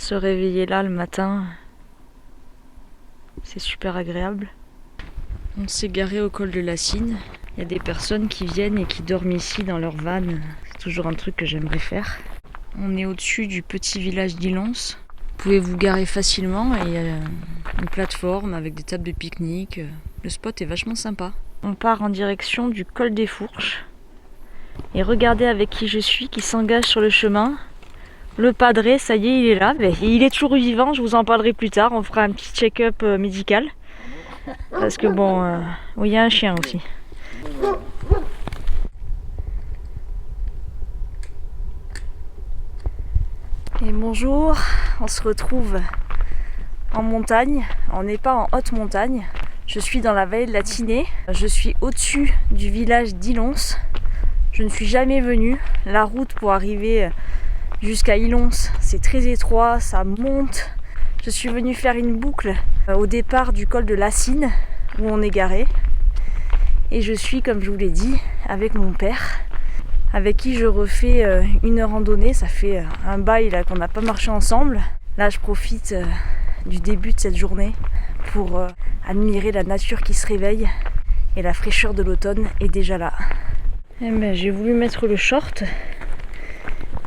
Se réveiller là le matin, c'est super agréable. On s'est garé au col de la Cine. Il y a des personnes qui viennent et qui dorment ici dans leur van. C'est toujours un truc que j'aimerais faire. On est au-dessus du petit village d'Ilons. Vous pouvez vous garer facilement et il y a une plateforme avec des tables de pique-nique. Le spot est vachement sympa. On part en direction du col des Fourches. Et regardez avec qui je suis qui s'engage sur le chemin. Le padré, ça y est, il est là. Mais il est toujours vivant, je vous en parlerai plus tard. On fera un petit check-up médical. Parce que bon, oui, il y a un chien aussi. Et bonjour, on se retrouve en montagne. On n'est pas en haute montagne. Je suis dans la vallée de la Tinée. Je suis au-dessus du village d'Ilons. Je ne suis jamais venue. La route pour arriver jusqu'à Ilons, c'est très étroit, ça monte. Je suis venue faire une boucle au départ du col de la Cine, où on est garé. Et je suis, comme je vous l'ai dit, avec mon père, avec qui je refais une randonnée. Ça fait un bail là qu'on n'a pas marché ensemble. Là, je profite du début de cette journée pour admirer la nature qui se réveille. Et la fraîcheur de l'automne est déjà là. Et ben, j'ai voulu mettre le short.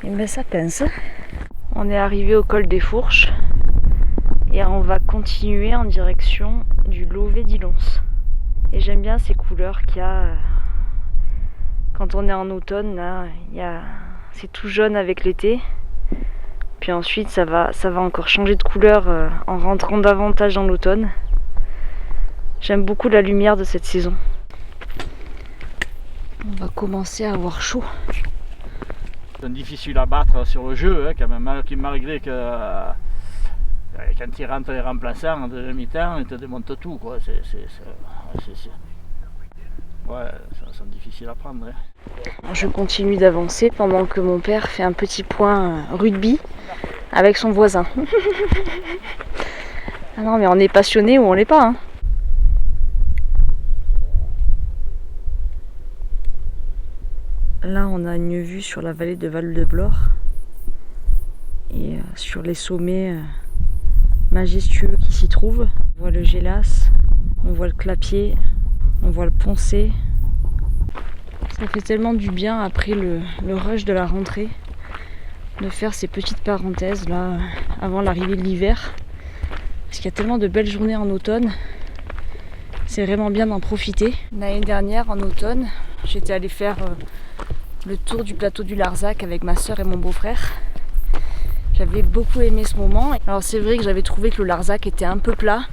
Et ben ça pince. On est arrivé au col des Fourches. Et on va continuer en direction du Lovet d'Ilons. Et j'aime bien ces couleurs qu'il y a quand on est en automne. Là, c'est tout jaune avec l'été. Puis ensuite, ça va encore changer de couleur en rentrant davantage dans l'automne. J'aime beaucoup la lumière de cette saison. On va commencer à avoir chaud. C'est difficile à battre sur le jeu, hein, quand même, malgré que quand il rentre les remplaçants de mi-temps, ils te démontent tout, quoi. Ouais, c'est difficile à prendre. Hein. Je continue d'avancer pendant que mon père fait un petit point rugby avec son voisin. Ah non, mais on est passionné ou on l'est pas, hein. Là, on a une vue sur la vallée de Val-de-Blore et sur les sommets majestueux qui s'y trouvent. On voit le Gélas, on voit le Clapier, on voit le Poncé. Ça fait tellement du bien après le rush de la rentrée de faire ces petites parenthèses là avant l'arrivée de l'hiver. Parce qu'il y a tellement de belles journées en automne. C'est vraiment bien d'en profiter. L'année dernière, en automne, j'étais allée faire le tour du plateau du Larzac avec ma soeur et mon beau-frère. J'avais beaucoup aimé ce moment. Alors c'est vrai que j'avais trouvé que le Larzac était un peu plat.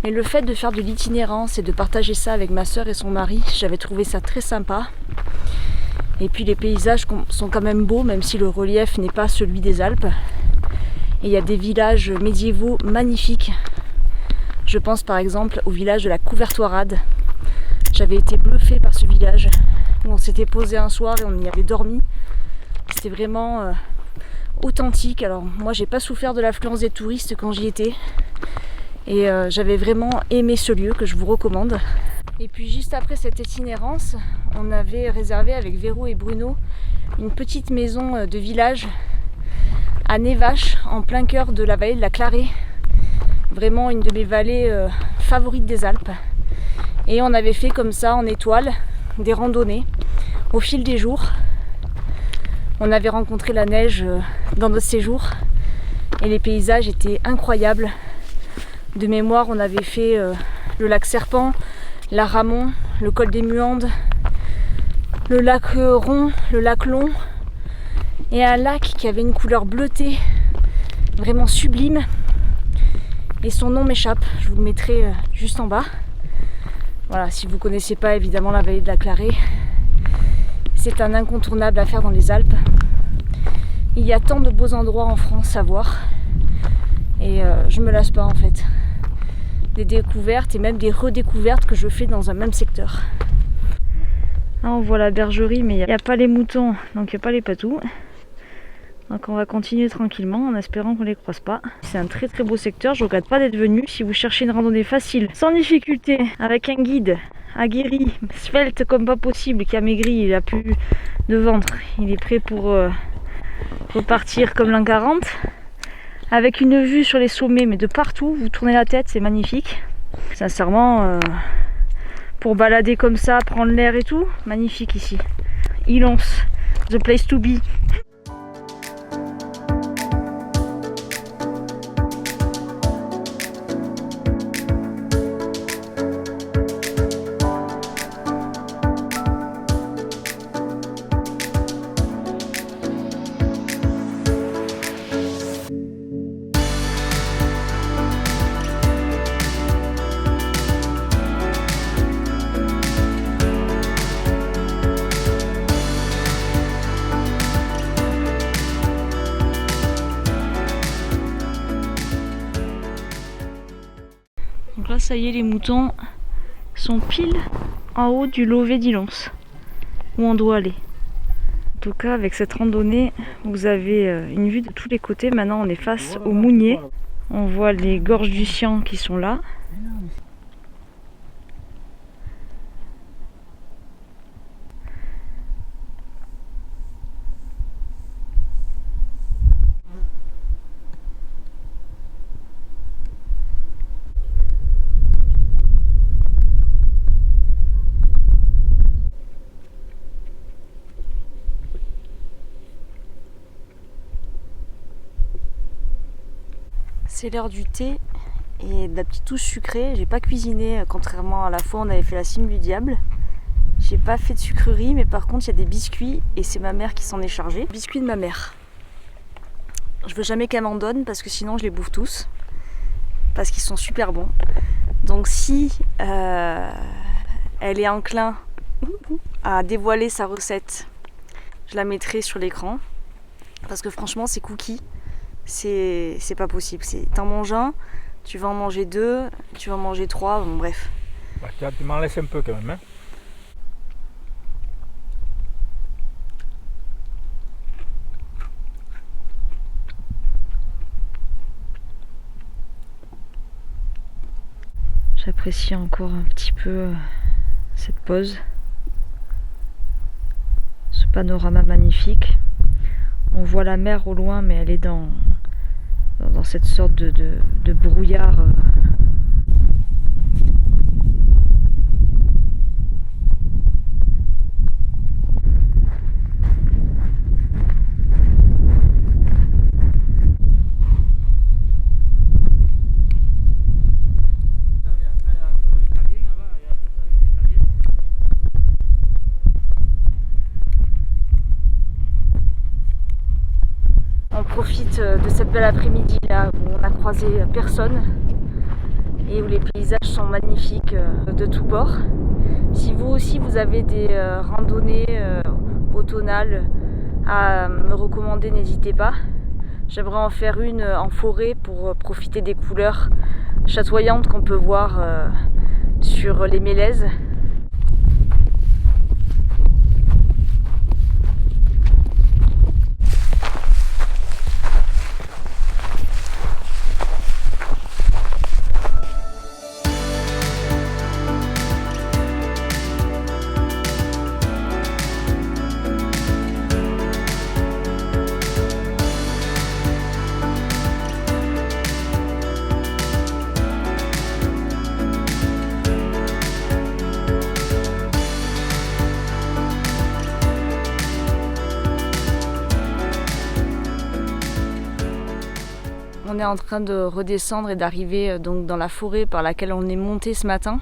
Mais le fait de faire de l'itinérance et de partager ça avec ma soeur et son mari, j'avais trouvé ça très sympa. Et puis les paysages sont quand même beaux, même si le relief n'est pas celui des Alpes. Et il y a des villages médiévaux magnifiques. Je pense par exemple au village de la Couvertoirade. J'avais été bluffée par ce village où on s'était posé un soir et on y avait dormi. C'était vraiment authentique. Alors moi j'ai pas souffert de l'affluence des touristes quand j'y étais. Et j'avais vraiment aimé ce lieu que je vous recommande. Et puis juste après cette itinérance, on avait réservé avec Véro et Bruno une petite maison de village à Névache, en plein cœur de la vallée de la Clarée. Vraiment une de mes vallées favorites des Alpes. Et on avait fait comme ça en étoile des randonnées au fil des jours. On avait rencontré la neige dans notre séjour et les paysages étaient incroyables. De mémoire, on avait fait le lac Serpent, la Ramon, le col des Muandes, le lac Rond, le lac Long et un lac qui avait une couleur bleutée vraiment sublime. Et son nom m'échappe, je vous le mettrai juste en bas. Voilà, si vous ne connaissez pas évidemment la vallée de la Clarée, c'est un incontournable à faire dans les Alpes. Il y a tant de beaux endroits en France à voir et je me lasse pas en fait. Des découvertes et même des redécouvertes que je fais dans un même secteur. Là on voit la bergerie mais il n'y a pas les moutons, donc il n'y a pas les patous. Donc on va continuer tranquillement en espérant qu'on ne les croise pas. C'est un très très beau secteur, je ne regrette pas d'être venu. Si vous cherchez une randonnée facile, sans difficulté, avec un guide aguerri, svelte comme pas possible, qui a maigri, il a plus de ventre, il est prêt pour repartir comme l'an 40. avec une vue sur les sommets, mais de partout. Vous tournez la tête, c'est magnifique. Sincèrement, pour balader comme ça, prendre l'air et tout, magnifique ici. Ilons, the place to be. Donc là, ça y est, les moutons sont pile en haut du Lové d'Ilons, où on doit aller. En tout cas, avec cette randonnée, vous avez une vue de tous les côtés. Maintenant, on est face au Mounier. On voit les gorges du Sian qui sont là. C'est l'heure du thé et de la petite touche sucrée. J'ai pas cuisiné, contrairement à la fois on avait fait la cime du diable. J'ai pas fait de sucrerie, mais par contre il y a des biscuits et c'est ma mère qui s'en est chargée. Biscuits de ma mère. Je veux jamais qu'elle m'en donne parce que sinon je les bouffe tous. Parce qu'ils sont super bons. Donc si elle est enclin à dévoiler sa recette, je la mettrai sur l'écran. Parce que franchement ces cookies, c'est pas possible. T'en manges un, tu vas en manger deux, tu vas en manger trois, bon bref. Bah, tu m'en laisses un peu quand même. Hein. J'apprécie encore un petit peu cette pause. Ce panorama magnifique. On voit la mer au loin, mais elle est dans cette sorte de brouillard. On profite de cette belle après-midi là où on a croisé personne et où les paysages sont magnifiques de tous bords. Si vous aussi vous avez des randonnées automnales à me recommander, n'hésitez pas. J'aimerais en faire une en forêt pour profiter des couleurs chatoyantes qu'on peut voir sur les mélèzes. On est en train de redescendre et d'arriver donc dans la forêt par laquelle on est monté ce matin.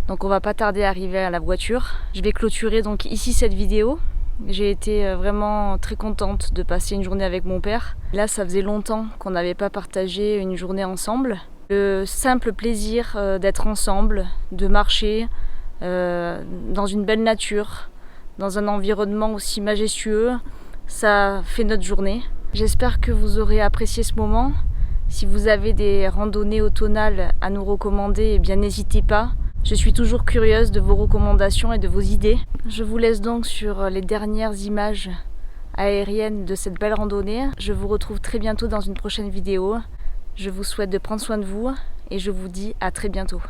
Donc on va pas tarder à arriver à la voiture. Je vais clôturer donc ici cette vidéo. J'ai été vraiment très contente de passer une journée avec mon père. Là, ça faisait longtemps qu'on n'avait pas partagé une journée ensemble. Le simple plaisir d'être ensemble, de marcher dans une belle nature, dans un environnement aussi majestueux, ça fait notre journée. J'espère que vous aurez apprécié ce moment. Si vous avez des randonnées automnales à nous recommander, eh bien n'hésitez pas. Je suis toujours curieuse de vos recommandations et de vos idées. Je vous laisse donc sur les dernières images aériennes de cette belle randonnée. Je vous retrouve très bientôt dans une prochaine vidéo. Je vous souhaite de prendre soin de vous et je vous dis à très bientôt.